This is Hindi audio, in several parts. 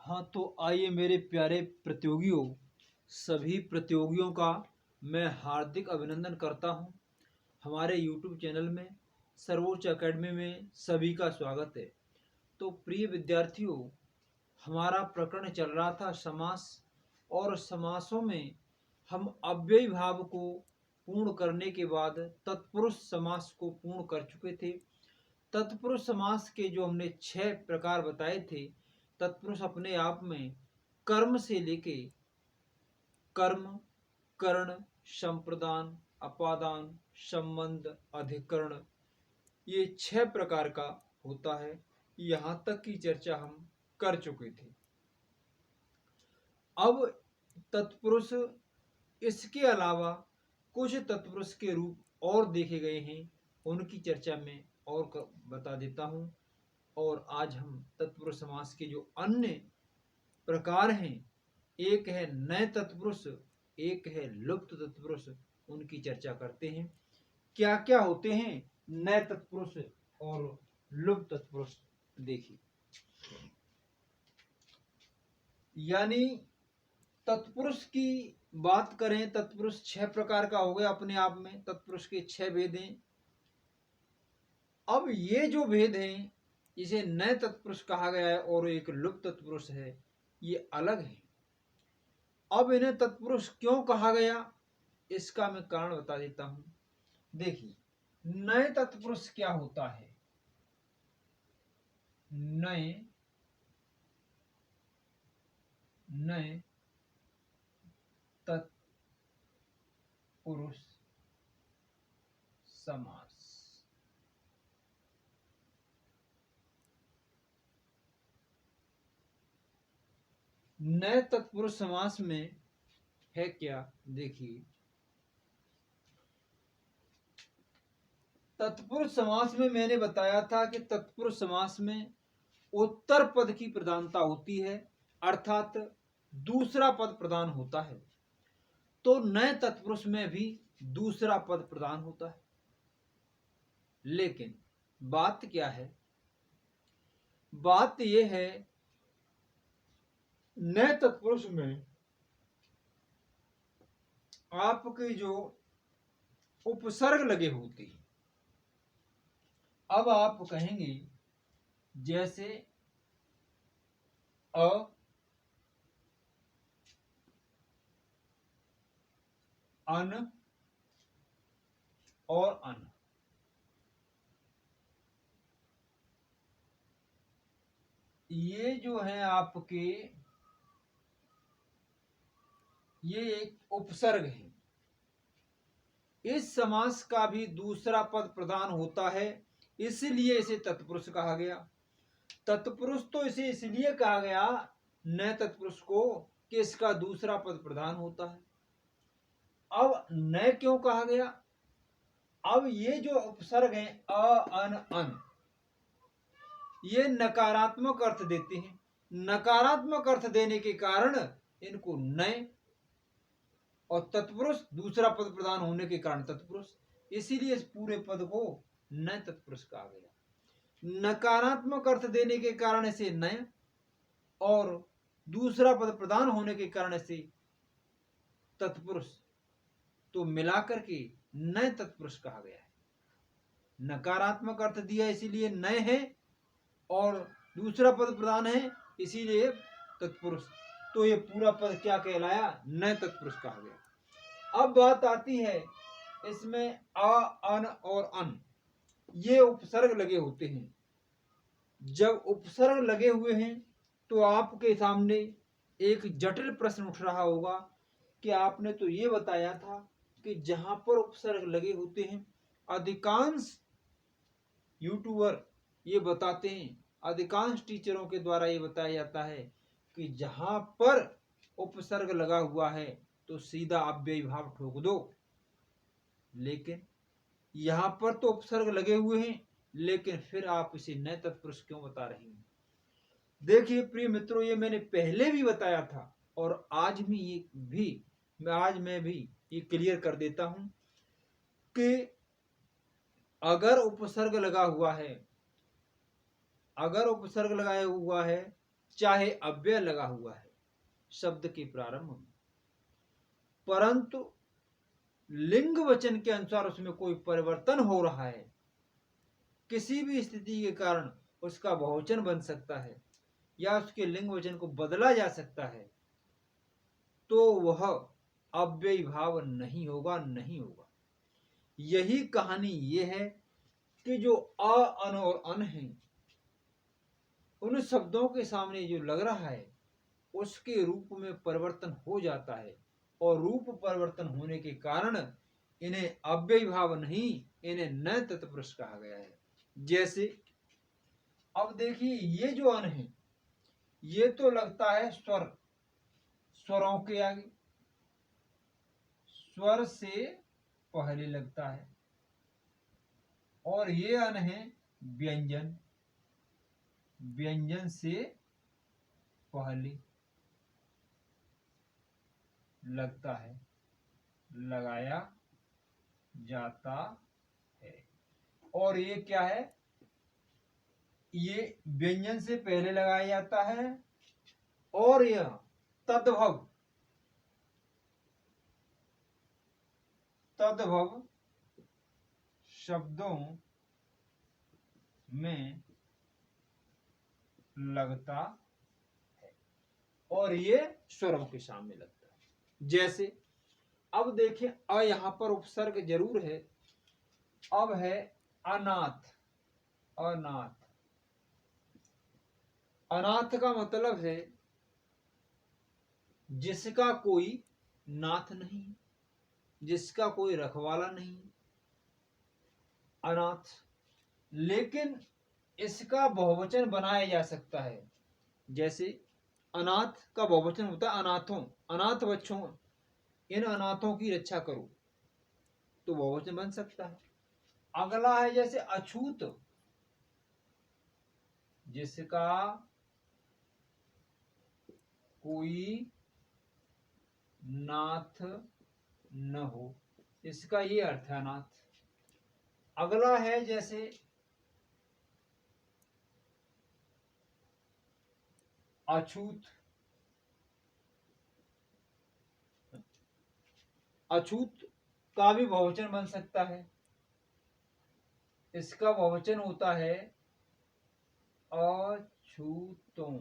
हाँ, तो आइए मेरे प्यारे प्रतियोगियों, सभी प्रतियोगियों का मैं हार्दिक अभिनंदन करता हूँ। हमारे YouTube चैनल में सर्वोच्च अकेडमी में सभी का स्वागत है। तो प्रिय विद्यार्थियों, हमारा प्रकरण चल रहा था समास, और समासों में हम अव्ययी भाव को पूर्ण करने के बाद तत्पुरुष समास को पूर्ण कर चुके थे। तत्पुरुष समास के जो हमने 6 प्रकार बताए थे, तत्पुरुष अपने आप में कर्म से लेके कर्म, कर्ण, संप्रदान, अपादान, संबंध, अधिकरण, ये 6 प्रकार का होता है। यहाँ तक की चर्चा हम कर चुके थे। अब तत्पुरुष, इसके अलावा कुछ तत्पुरुष के रूप और देखे गए हैं, उनकी चर्चा में और बता देता हूँ। और आज हम तत्पुरुष समास के जो अन्य प्रकार हैं, एक है नए तत्पुरुष, एक है लुप्त तत्पुरुष, उनकी चर्चा करते हैं। क्या क्या होते हैं नए तत्पुरुष और लुप्त तत्पुरुष, देखिए। यानी तत्पुरुष की बात करें, तत्पुरुष 6 प्रकार का हो गया अपने आप में। तत्पुरुष के 6 भेद हैं। अब ये जो भेद हैं, इसे नए तत्पुरुष कहा गया है और एक लुप्त तत्पुरुष है, ये अलग है। अब इन्हें तत्पुरुष क्यों कहा गया, इसका मैं कारण बता देता हूं। देखिए, नए तत्पुरुष क्या होता है। नए तत्पुरुष समास। नए तत्पुरुष समास में है क्या, देखिए। तत्पुरुष समास में मैंने बताया था कि तत्पुरुष समास में उत्तर पद की प्रधानता होती है, अर्थात दूसरा पद प्रधान होता है। तो नए तत्पुरुष में भी दूसरा पद प्रधान होता है। लेकिन बात क्या है, बात यह है नए तत्पुरुष में आपके जो उपसर्ग लगे होते हैं। अब आप कहेंगे जैसे अ, अन और अन, ये जो है आपके, ये एक उपसर्ग है। इस समास का भी दूसरा पद प्रधान होता है, इसलिए इसे तत्पुरुष कहा गया। तत्पुरुष तो इसे इसलिए कहा गया नए तत्पुरुष को कि इसका दूसरा पद प्रधान होता है। अब नए क्यों कहा गया, अब ये जो उपसर्ग हैं अ, अन, अन, ये नकारात्मक अर्थ देते हैं। नकारात्मक अर्थ देने के कारण इनको नए, और तत्पुरुष दूसरा पद प्रधान होने के कारण तत्पुरुष, इसीलिए इस पूरे पद को नए तत्पुरुष कहा गया। नकारात्मक अर्थ देने के कारण इसे नए, और दूसरा पद प्रधान होने के कारण इसे तत्पुरुष, तो मिलाकर के नए तत्पुरुष कहा गया है। नकारात्मक अर्थ दिया इसीलिए नए है, और दूसरा पद प्रधान है इसीलिए तत्पुरुष। तो ये पूरा पद क्या कहलाया, नए तत्पुरुष कहा गया। अब बात आती है इसमें अ, अन और अन, ये उपसर्ग लगे होते हैं। जब उपसर्ग लगे हुए हैं तो आपके सामने एक जटिल प्रश्न उठ रहा होगा कि आपने तो ये बताया था कि जहां पर उपसर्ग लगे होते हैं, अधिकांश यूट्यूबर ये बताते हैं, अधिकांश टीचरों के द्वारा ये बताया जाता है कि जहां पर उपसर्ग लगा हुआ है तो सीधा अव्ययी भाव ठोक दो। लेकिन यहां पर तो उपसर्ग लगे हुए हैं, लेकिन फिर आप इसे नए तत्पुरुष क्यों बता रहे हैं। देखिए प्रिय मित्रों, ये मैंने पहले भी बताया था और आज मैं भी ये क्लियर कर देता हूं कि अगर उपसर्ग लगा हुआ है, अगर उपसर्ग लगाया हुआ है चाहे अव्यय लगा हुआ है शब्द के प्रारंभ में, परंतु लिंग वचन के अनुसार उसमें कोई परिवर्तन हो रहा है, किसी भी स्थिति के कारण उसका बहुवचन बन सकता है या उसके लिंग वचन को बदला जा सकता है, तो वह अव्ययी भाव नहीं होगा, नहीं होगा। यही कहानी ये है कि जो अ, अन और अन है, उन शब्दों के सामने जो लग रहा है उसके रूप में परिवर्तन हो जाता है, और रूप परिवर्तन होने के कारण इन्हें अव्ययी भाव नहीं, इन्हें न तत्पुरुष कहा गया है। जैसे अब देखिए, ये जो अन है ये तो लगता है स्वर, स्वरों के आगे, स्वर से पहले लगता है, और ये अन है व्यंजन, व्यंजन से पहले लगता है, लगाया जाता है। और ये क्या है, ये व्यंजन से पहले लगाया जाता है, और यह तद्भव, तद्भव शब्दों में लगता है, और ये स्वरों के सामने लगता है। जैसे अब देखिए, अ यहां पर उपसर्ग जरूर है। अब है अनाथ, अनाथ, अनाथ का मतलब है जिसका कोई नाथ नहीं, जिसका कोई रखवाला नहीं, अनाथ। लेकिन इसका बहुवचन बनाया जा सकता है। जैसे अनाथ का बहुवचन होता है अनाथों, अनाथ बच्चों, इन अनाथों की रक्षा करो, तो बहुवचन बन सकता है। अगला है जैसे अछूत, जिसका कोई नाथ न हो, इसका ये अर्थ है अनाथ। अगला है जैसे अछूत, अछूत का भी बहुवचन बन सकता है। इसका बहुवचन होता है अछूतों,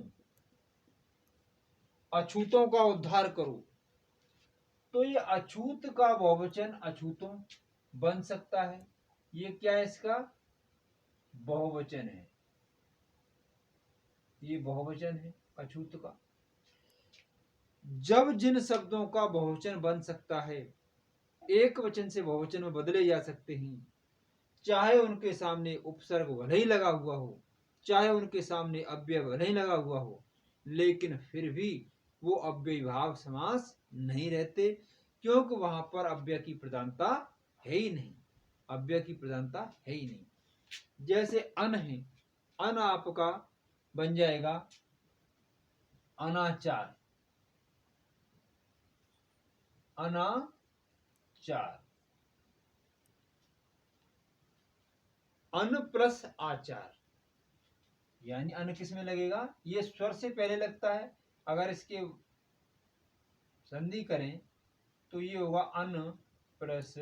अछूतों का उद्धार करो, तो ये अछूत का बहुवचन अछूतों बन सकता है। ये क्या है, इसका बहुवचन है, ये बहुवचन है अछूत का। जब जिन शब्दों का बहुवचन बन सकता है, एक वचन से बहुवचन में बदले जा सकते हैं, चाहे उनके सामने उपसर्ग भले ही लगा हुआ हो, चाहे उनके सामने अव्यय भले ही लगा हुआ हो, लेकिन फिर भी वो अव्ययी भाव समास नहीं रहते, क्योंकि वहां पर अव्यय की प्रधानता है ही नहीं, अव्यय की प्रधानता है ही नहीं। जैसे अन है, अन आपका बन जाएगा अनाचार, अनाचार, अन प्लस आचार, यानी अन किस में लगेगा, ये स्वर से पहले लगता है। अगर इसके संधि करें तो ये होगा अन प्लस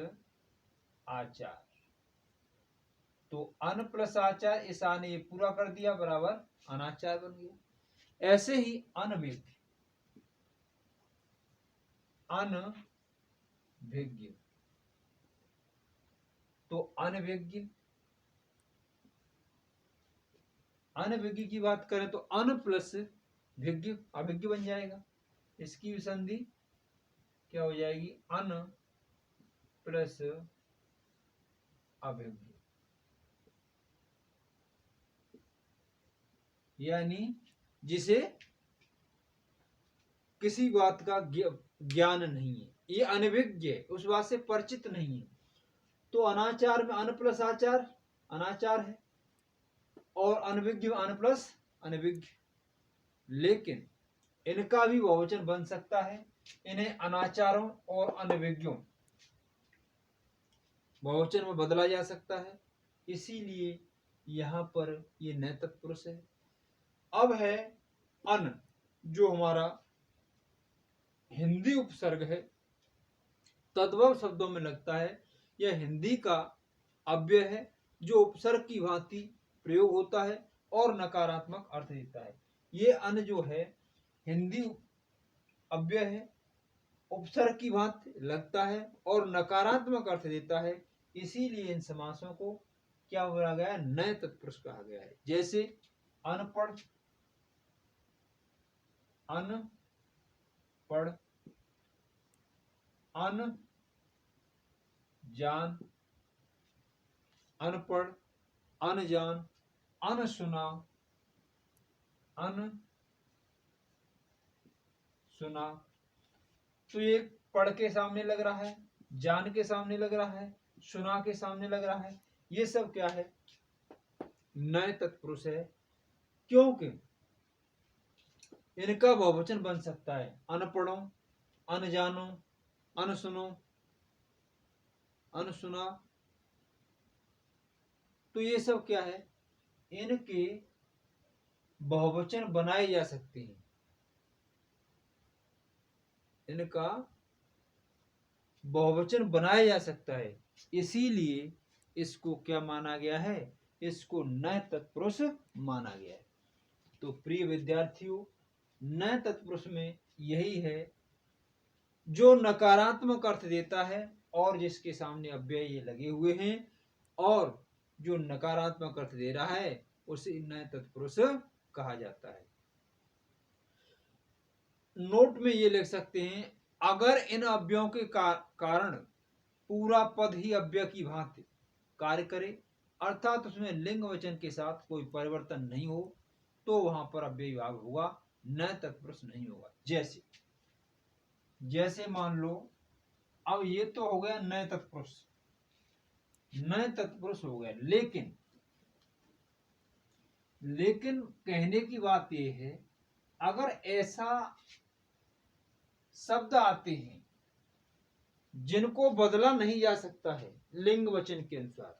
आचार, तो अन प्लस आचार, इस आने ये पूरा कर दिया, बराबर अनाचार बन गया। ऐसे ही अनभिज्ञ, अनभिज्ञ, तो अनभिज्ञ, अनभिज्ञ की बात करें तो अन प्लस भिज्ञ, अभिज्ञ बन जाएगा। इसकी संधि क्या हो जाएगी, अन प्लस अभिज्ञ, यानी जिसे किसी बात का ज्ञान नहीं है, ये अनभिज्ञ है, उस बात से परिचित नहीं है, तो अनाचार में अन प्लस आचार अनाचार है, और अनभिज्ञ में अन प्लस अनभिज्ञ। लेकिन इनका भी बहुवचन बन सकता है, इन्हें अनाचारों और अनभिज्ञों बहुवचन में बदला जा सकता है, इसीलिए यहां पर ये न तत्पुरुष है। अब है अन जो हमारा हिंदी उपसर्ग है तद्भव शब्दों में लगता है, यह हिंदी का अव्यय है जो उपसर्ग की भांति प्रयोग होता है और नकारात्मक अर्थ देता है। ये अन जो है हिंदी अव्यय है, उपसर्ग की भांति लगता है और नकारात्मक अर्थ देता है, इसीलिए इन समासों को क्या बोला गया है, नए तत्पुरुष कहा गया है। जैसे अनपढ़, अनपढ़, अनजान, अनपढ़, अनजान, अनसुना, अनसुना। तो ये पढ़ के सामने लग रहा है, जान के सामने लग रहा है, सुना के सामने लग रहा है, ये सब क्या है, नए तत्पुरुष है, क्योंकि इनका बहुवचन बन सकता है अनपढ़ो, अनजानो, अनसुनो, अनसुना। तो ये सब क्या है, इनके बहुवचन बनाए जा सकते हैं, इनका बहुवचन बनाया जा सकता है, इसीलिए इसको क्या माना गया है, इसको नए तत्पुरुष माना गया है। तो प्रिय विद्यार्थियों, नए तत्पुरुष में यही है जो नकारात्मक अर्थ देता है और जिसके सामने अव्यय लगे हुए हैं, और जो नकारात्मक अर्थ दे रहा है उसे नए तत्पुरुष कहा जाता है। नोट में ये लिख सकते हैं, अगर इन अव्ययों के कारण पूरा पद ही अव्यय की भांति कार्य करे, अर्थात उसमें लिंग वचन के साथ कोई परिवर्तन नहीं हो, तो वहां पर अव्ययी भाव होगा, नए तत्पुरुष नहीं होगा। जैसे मान लो, अब ये तो हो गया नए तत्पुरुष, नए तत्पुरुष हो गया, लेकिन कहने की बात यह है, अगर ऐसा शब्द आते हैं जिनको बदला नहीं जा सकता है लिंग वचन के अनुसार,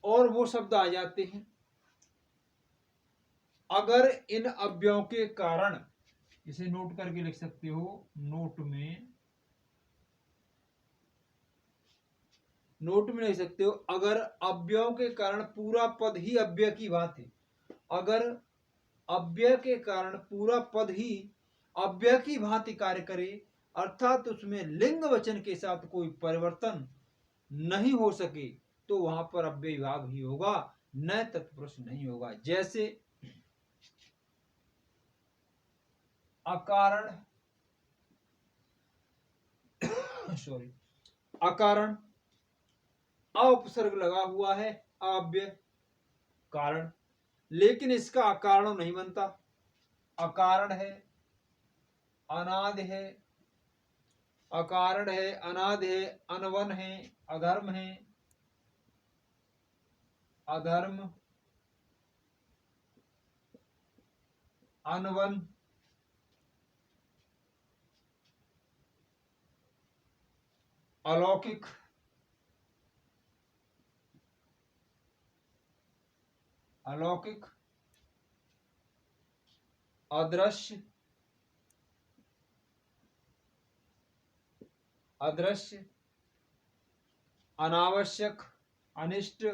और वो शब्द आ जाते हैं, अगर इन अव्ययों के कारण, इसे नोट करके लिख सकते हो, नोट में लिख सकते हो, अगर अव्ययों के कारण पूरा पद ही अव्यय की भांति, अगर अव्यय के कारण पूरा पद ही अव्यय की भांति कार्य करे, अर्थात उसमें लिंग वचन के साथ कोई परिवर्तन नहीं हो सके, तो वहां पर अव्ययी भाव ही होगा, नए तत्पुरुष नहीं होगा। जैसे अकारण, अकारण, उपसर्ग लगा हुआ है, अव्यय कारण, लेकिन इसका अकारण नहीं बनता, अकारण है, अनाद है, अकारण है, अनाद है, अनवन है, अधर्म है, अधर्म, अनवन, अलौकिक, अलौकिक, अदृश्य, अदृश्य, अनावश्यक, अनिष्ट,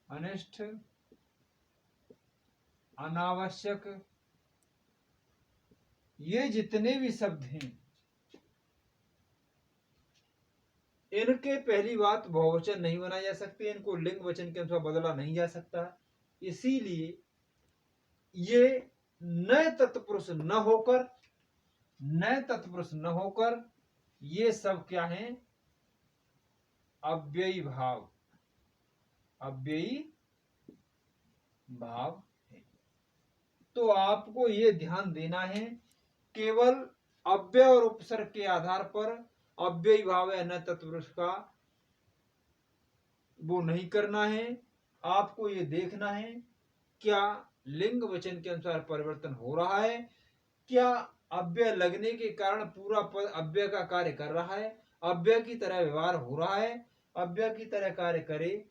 अनिष्ट, अनावश्यक, ये जितने भी शब्द हैं, इनके पहली बात बहुवचन नहीं बनाए जा सकते, इनको लिंग वचन के अनुसार बदला नहीं जा सकता, इसीलिए ये नए तत्पुरुष न होकर ये सब क्या है, अव्ययी भाव, अव्ययी भाव है। तो आपको ये ध्यान देना है, केवल अव्यय और उपसर्ग के आधार पर अव्ययी भाव है नए तत्पुरुष का वो नहीं करना है, आपको ये देखना है क्या लिंग वचन के अनुसार परिवर्तन हो रहा है, क्या अव्यय लगने के कारण पूरा पद अव्यय का कार्य कर रहा है, अव्यय की तरह व्यवहार हो रहा है, अव्यय की तरह कार्य करे,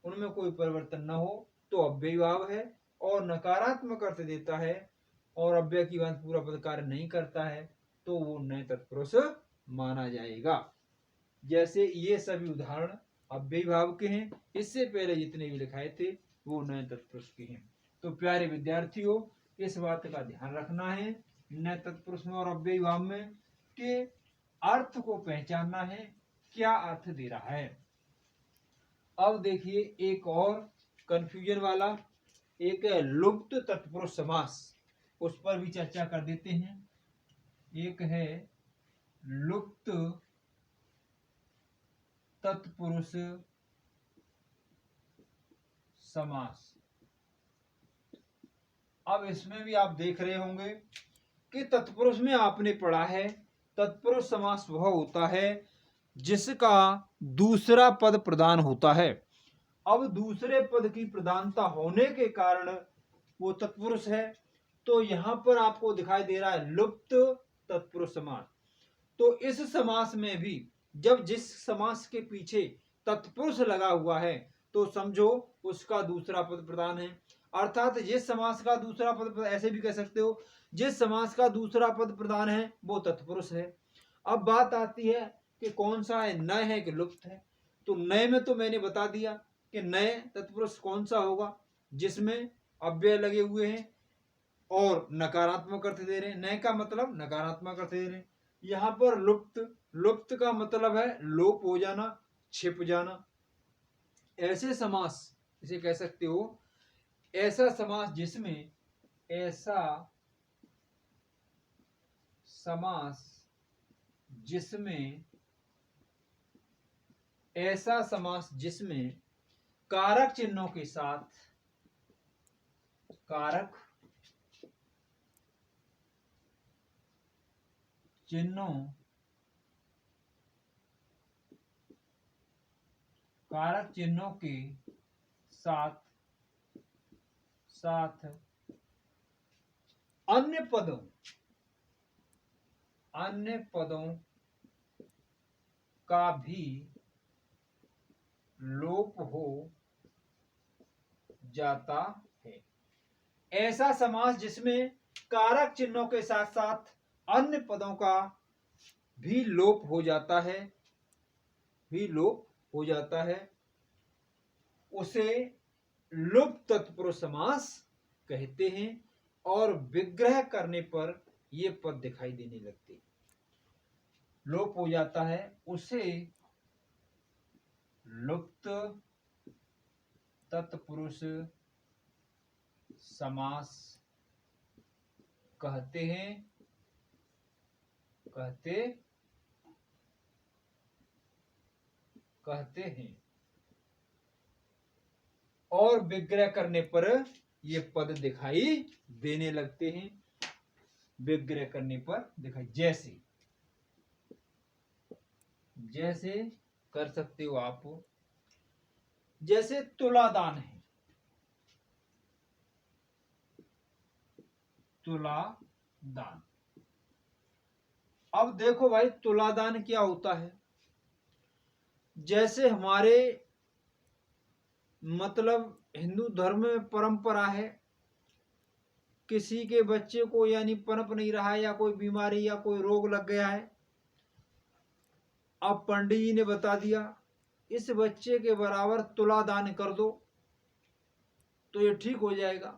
उनमें कोई परिवर्तन न हो, तो अव्ययी भाव है, और नकारात्मक अर्थ देता है और अव्यय की भांति पूरा पद कार्य नहीं करता है तो वो नए तत्पुरुष माना जाएगा। जैसे ये सभी उदाहरण अव्ययी भाव के हैं, इससे पहले जितने भी लिखाए थे वो नए तत्पुरुष के हैं। तो प्यारे विद्यार्थियों, इस बात का ध्यान रखना है नए तत्पुरुष में और अव्ययी भाव में कि अर्थ को पहचानना है, क्या अर्थ दे रहा है। अब देखिए एक और कंफ्यूजन वाला, एक है लुप्त तत्पुरुष समास, उस पर भी चर्चा कर देते हैं। एक है लुप्त तत्पुरुष समास। अब इसमें भी आप देख रहे होंगे कि तत्पुरुष में आपने पढ़ा है तत्पुरुष समास वह होता है जिसका दूसरा पद प्रधान होता है। अब दूसरे पद की प्रधानता होने के कारण वो तत्पुरुष है। तो यहां पर आपको दिखाई दे रहा है लुप्त तत्पुरुष समास। तो इस समास में भी जब जिस समास के पीछे तत्पुरुष लगा हुआ है तो समझो उसका दूसरा पद प्रधान है। अर्थात जिस समास का दूसरा पद, ऐसे भी कह सकते हो, जिस समास का दूसरा पद प्रधान है वो तत्पुरुष है। अब बात आती है कि कौन सा है, नए है कि लुप्त है। तो नए में तो मैंने बता दिया कि नए तत्पुरुष कौन सा होगा, जिसमें अव्यय लगे हुए हैं और नकारात्मक अर्थ दे रहे हैं। नए का मतलब नकारात्मक अर्थ दे रहे हैं। यहां पर लुप्त, लुप्त का मतलब है लोप हो जाना, छिप जाना। ऐसे समास इसे कह सकते हो, ऐसा समास जिसमें, ऐसा समास जिसमें, ऐसा समास जिसमें कारक चिन्हों के साथ, कारक चिन्हों, कारक चिन्हों के साथ साथ अन्य पदों का भी लोप हो जाता है। ऐसा समास जिसमें कारक चिन्हों के साथ साथ अन्य पदों का भी लोप हो जाता है, भी लोप हो जाता है, उसे लुप्त तत्पुरुष समास कहते हैं। और विग्रह करने पर ये पद दिखाई देने लगते, लोप हो जाता है, उसे लुप्त तत्पुरुष समास कहते हैं, कहते हैं। और विग्रह करने पर ये पद दिखाई देने लगते हैं, विग्रह करने पर दिखाई, जैसे जैसे कर सकते हो आप, जैसे तुलादान है, तुलादान। अब देखो भाई तुलादान क्या होता है। जैसे हमारे मतलब हिंदू धर्म में परंपरा है, किसी के बच्चे को यानी पनप नहीं रहा है या कोई बीमारी या कोई रोग लग गया है, अब पंडित जी ने बता दिया इस बच्चे के बराबर तुला दान कर दो तो ये ठीक हो जाएगा।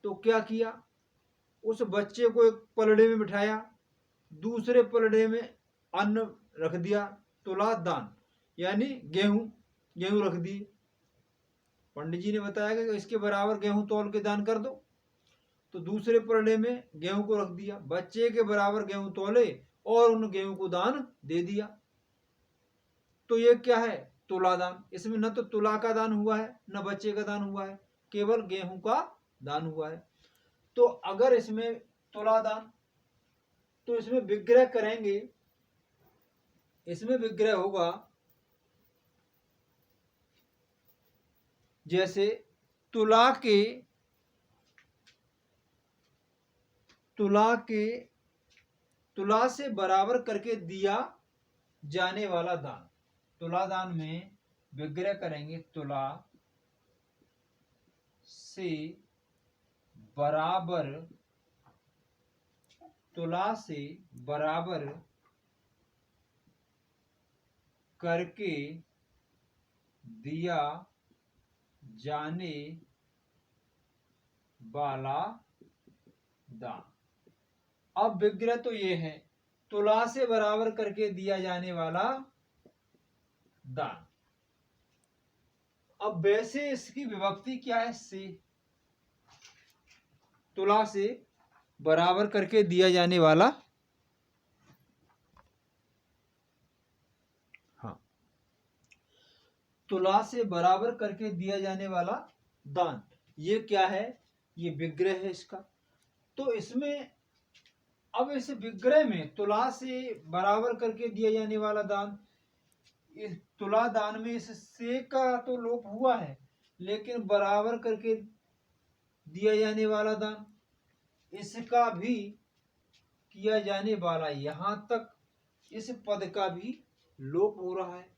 तो क्या किया, उस बच्चे को एक पलड़े में बिठाया, दूसरे पलड़े में अन्न रख दिया, तुला दान यानी गेहूं रख दिए। पंडित जी ने बताया कि इसके बराबर गेहूं तौल के दान कर दो, तो दूसरे पलड़े में गेहूं को रख दिया, बच्चे के बराबर गेहूं तौले और उन गेहूं को दान दे दिया। तो ये क्या है, तुला दान। इसमें न तो तुला का दान हुआ है न बच्चे का दान हुआ है, केवल गेहूं का दान हुआ है। तो अगर इसमें तुला दान, तो इसमें विग्रह करेंगे, इसमें विग्रह होगा जैसे तुला से बराबर करके दिया जाने वाला दान। तुला दान में विग्रह करेंगे तुला से बराबर, तुला से बराबर करके दिया जाने वाला दान। अब विग्रह तो ये है, तुला से बराबर करके दिया जाने वाला दान। अब वैसे इसकी विभक्ति क्या है? से। तुला से बराबर करके दिया जाने वाला, हाँ, तुला से बराबर करके दिया जाने वाला दान, ये क्या है? ये विग्रह है इसका। तो इसमें अब इस विग्रह में तुला से बराबर करके दिया जाने वाला दान, इस तुला दान में इस से का तो लोप हुआ है, लेकिन बराबर करके दिया जाने वाला दान, इसका भी किया जाने वाला, यहां तक इस पद का भी लोप हो रहा है,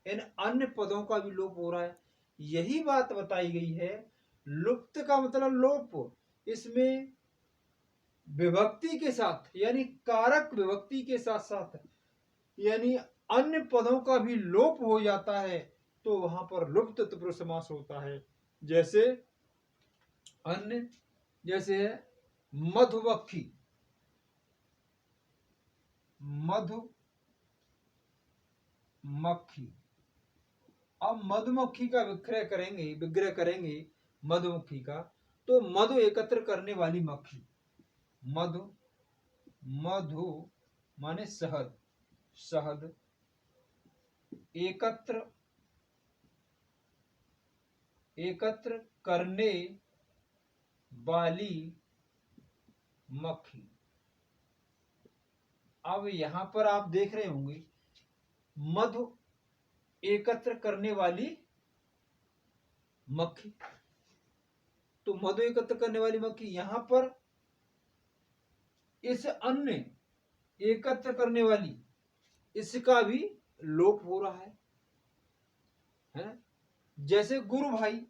इन अन्य पदों का भी लोप हो रहा है। यही बात बताई गई है। लुप्त का मतलब लोप। इसमें विभक्ति के साथ यानी कारक विभक्ति के साथ साथ यानी अन्य पदों का भी लोप हो जाता है, तो वहां पर लुप्त तत्पुरुष समास होता है। जैसे अन्य, जैसे है मधुमक्खी, मधुमक्खी। अब मधुमक्खी का विग्रह करेंगे मधुमक्खी का, तो मधु एकत्र करने वाली मक्खी, मधु, मधु माने शहद, शहद एकत्र करने वाली मक्खी। अब यहां पर आप देख रहे होंगे मधु एकत्र करने वाली मक्खी, तो मधु एकत्र करने वाली मक्खी, यहां पर इस अन्य एकत्र करने वाली, इसका भी लोप हो रहा है? जैसे गुरु भाई,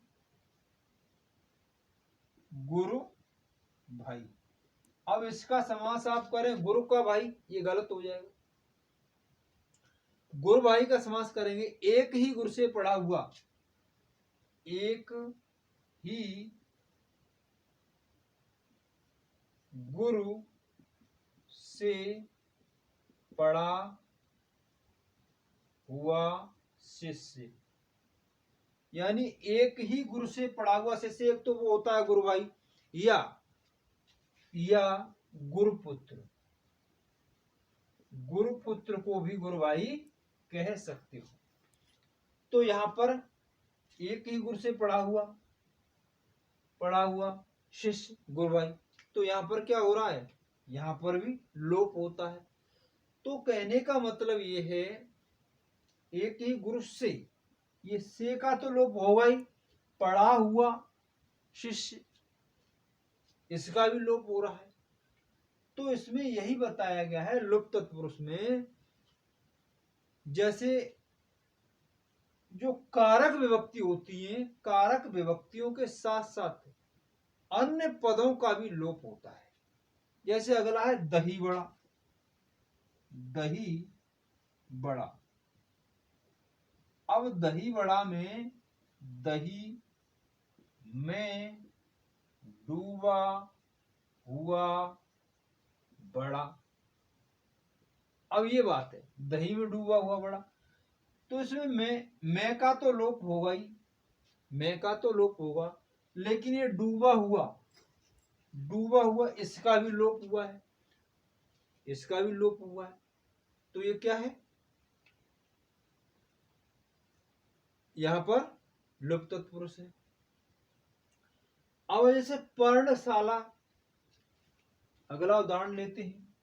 गुरु भाई। अब इसका समास आप करें गुरु का भाई, ये गलत हो जाएगा। गुरु भाई का समास करेंगे एक ही गुरु से पढ़ा हुआ, एक ही गुरु से पढ़ा हुआ शिष्य, यानी एक ही गुरु से पढ़ा हुआ शिष्य, एक तो वो होता है गुरु भाई, या गुरुपुत्र, गुरुपुत्र को भी गुरु भाई कह सकते हो। तो यहां पर एक ही गुरु से पढ़ा हुआ शिष्य गुरु भाई, तो यहां पर क्या हो रहा है? यहां पर भी लोप होता है। तो कहने का मतलब ये है, एक ही गुरु से, ये से का तो लोप होगा ही, पढ़ा हुआ शिष्य, इसका भी लोप हो रहा है। तो इसमें यही बताया गया है लुप्त तत्पुरुष में, जैसे जो कारक विभक्ति होती है, कारक विभक्तियों के साथ साथ अन्य पदों का भी लोप होता है। जैसे अगला है दही बड़ा, दही बड़ा। अब दही बड़ा में दही में डूबा हुआ बड़ा। अब ये बात है, दही में डूबा हुआ बड़ा, तो इसमें मैं का तो लोप होगा ही, मैं का तो लोप होगा, लेकिन ये डूबा हुआ इसका भी लोप हुआ है, इसका भी लोप हुआ है। तो ये क्या है? यहां पर लुप्त तत्पुरुष है। अब जैसे पर्णशाला, अगला उदाहरण लेते हैं,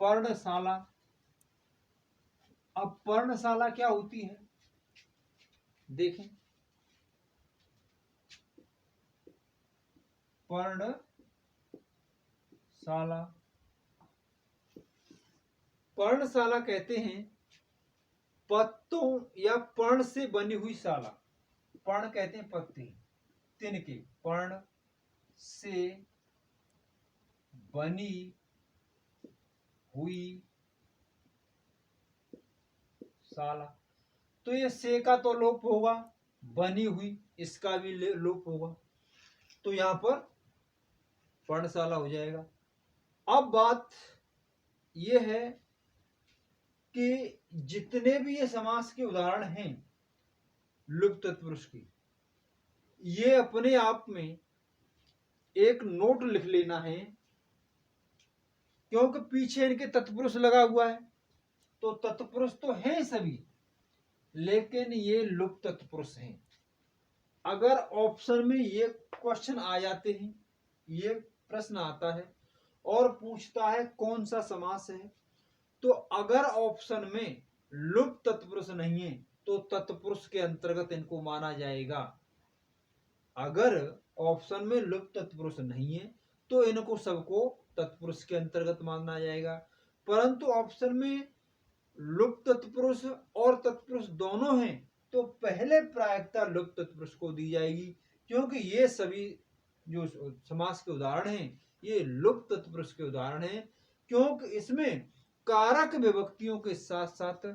पर्णशाला। अब पर्णशाला क्या होती है देखें, पर्णशाला, पर्णशाला कहते हैं पत्तों या पर्ण से बनी हुई शाला, पर्ण कहते हैं पत्ते, तिनके, पर्ण से बनी हुई साला। तो ये से का तो लोप होगा, बनी हुई इसका भी लोप होगा, तो यहां पर पर्णशाला हो जाएगा। अब बात यह है कि जितने भी ये समास के उदाहरण हैं लुप्त तत्पुरुष की, ये अपने आप में एक नोट लिख लेना है, क्योंकि पीछे इनके तत्पुरुष लगा हुआ है। तो तत्पुरुष तो हैं सभी, लेकिन ये लुप्त तत्पुरुष हैं। अगर ऑप्शन में ये क्वेश्चन आ जाते हैं, ये प्रश्न आता है और पूछता है कौन सा समास है, तो अगर ऑप्शन में लुप्त तत्पुरुष नहीं है तो तत्पुरुष के अंतर्गत इनको माना जाएगा। अगर ऑप्शन में लुप्त तत्पुरुष नहीं है तो इनको सबको तत्पुरुष के अंतर्गत माना जाएगा। परंतु ऑप्शन में लुप्त तत्पुरुष और तत्पुरुष दोनों हैं तो पहले प्रायिकता लुप्त तत्पुरुष को दी जाएगी, क्योंकि ये सभी जो समास के उदाहरण हैं ये लुप्त तत्पुरुष के उदाहरण हैं, क्योंकि इसमें कारक विभक्तियों के साथ साथ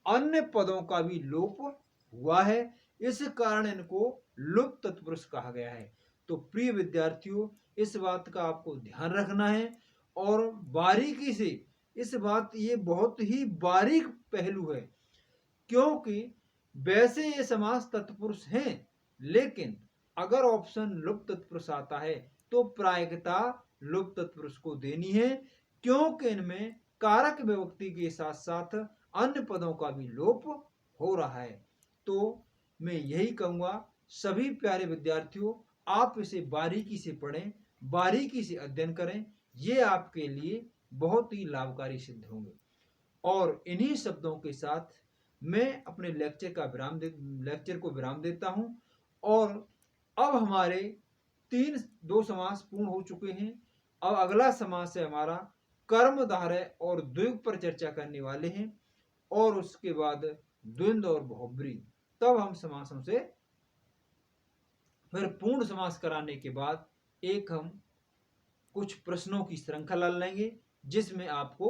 अन्य पदों का भी लोप हुआ है, इस कारण इनको लुप्त तत्पुरुष कहा गया है। तो प्रिय विद्यार्थियों, इस बात का आपको ध्यान रखना है और बारीकी से इस बात, ये बहुत ही बारीक पहलू है, क्योंकि वैसे ये समास तत्पुरुष हैं, लेकिन अगर ऑप्शन लुप्त तत्पुरुष आता है तो प्रायिकता लुप्त तत्पुरुष को देनी है, क्योंकि इनमें कारक विभक्ति के साथ साथ अन्य पदों का भी लोप हो रहा है। तो मैं यही कहूंगा सभी प्यारे विद्यार्थियों, आप इसे बारीकी से पढ़ें, बारीकी से अध्ययन करें, ये आपके लिए बहुत ही लाभकारी सिद्ध होंगे। और इन्हीं शब्दों के साथ मैं अपने लेक्चर को विराम देता हूं। और अब हमारे दो समास पूर्ण हो चुके हैं। अब अगला समास है हमारा कर्मधारय और द्विग पर चर्चा करने वाले हैं, और उसके बाद द्वंद्व और बहुब्री। तब हम समासों से फिर पूर्ण समास कराने के बाद एक हम कुछ प्रश्नों की श्रृंखला लेंगे, जिसमें आपको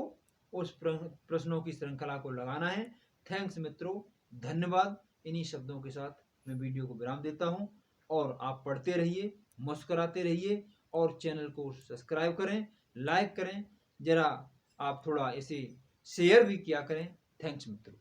उस प्रश्नों की श्रृंखला को लगाना है। थैंक्स मित्रों, धन्यवाद। इन्हीं शब्दों के साथ मैं वीडियो को विराम देता हूं, और आप पढ़ते रहिए, मुस्कुराते रहिए, और चैनल को सब्सक्राइब करें, लाइक करें, जरा आप थोड़ा इसे शेयर भी किया करें। थैंक्स मित्रों।